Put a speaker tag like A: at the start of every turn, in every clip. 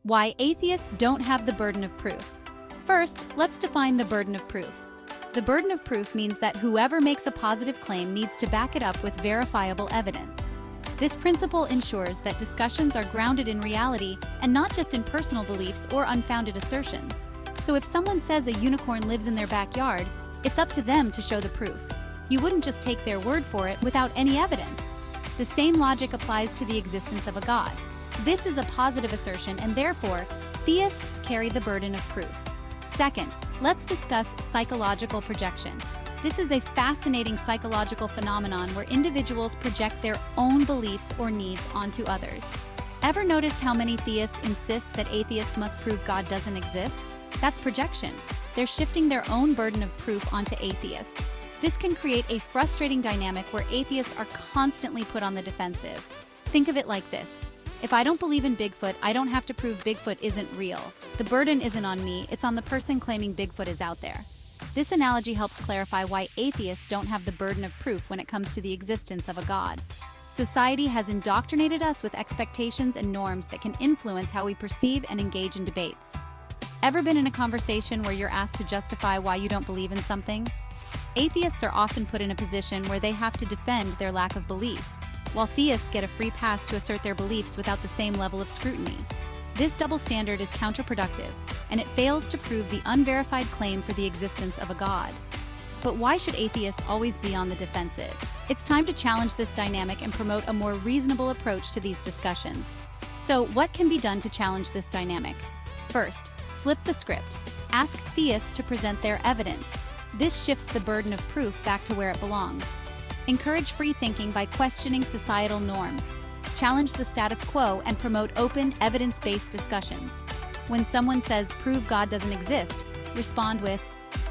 A: Why atheists don't have the burden of proof. First, let's define the burden of proof. The burden of proof means that whoever makes a positive claim needs to back it up with verifiable evidence. This principle ensures that discussions are grounded in reality and not just in personal beliefs or unfounded assertions. So if someone says a unicorn lives in their backyard, it's up to them to show the proof. You wouldn't just take their word for it without any evidence. The same logic applies to the existence of a God. This is a positive assertion, and therefore, theists carry the burden of proof. Second, let's discuss psychological projection. This is a fascinating psychological phenomenon where individuals project their own beliefs or needs onto others. Ever noticed how many theists insist that atheists must prove God doesn't exist? That's projection. They're shifting their own burden of proof onto atheists. This can create a frustrating dynamic where atheists are constantly put on the defensive. Think of it like this. If I don't believe in Bigfoot, I don't have to prove Bigfoot isn't real. The burden isn't on me, it's on the person claiming Bigfoot is out there. This analogy helps clarify why atheists don't have the burden of proof when it comes to the existence of a God. Society has indoctrinated us with expectations and norms that can influence how we perceive and engage in debates. Ever been in a conversation where you're asked to justify why you don't believe in something? Atheists are often put in a position where they have to defend their lack of belief, while theists get a free pass to assert their beliefs without the same level of scrutiny. This double standard is counterproductive, and it fails to prove the unverified claim for the existence of a God. But why should atheists always be on the defensive? It's time to challenge this dynamic and promote a more reasonable approach to these discussions. So, what can be done to challenge this dynamic? First, flip the script. Ask theists to present their evidence. This shifts the burden of proof back to where it belongs. Encourage free thinking by questioning societal norms. Challenge the status quo and promote open, evidence-based discussions. When someone says, "Prove God doesn't exist," respond with,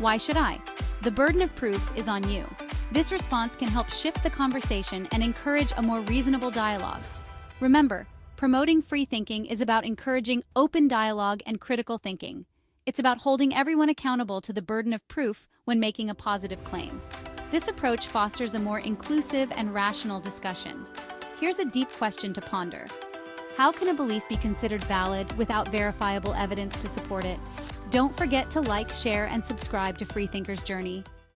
A: "Why should I?" The burden of proof is on you. This response can help shift the conversation and encourage a more reasonable dialogue. Remember, promoting free thinking is about encouraging open dialogue and critical thinking. It's about holding everyone accountable to the burden of proof when making a positive claim. This approach fosters a more inclusive and rational discussion. Here's a deep question to ponder. How can a belief be considered valid without verifiable evidence to support it? Don't forget to like, share, and subscribe to Freethinker's Journey.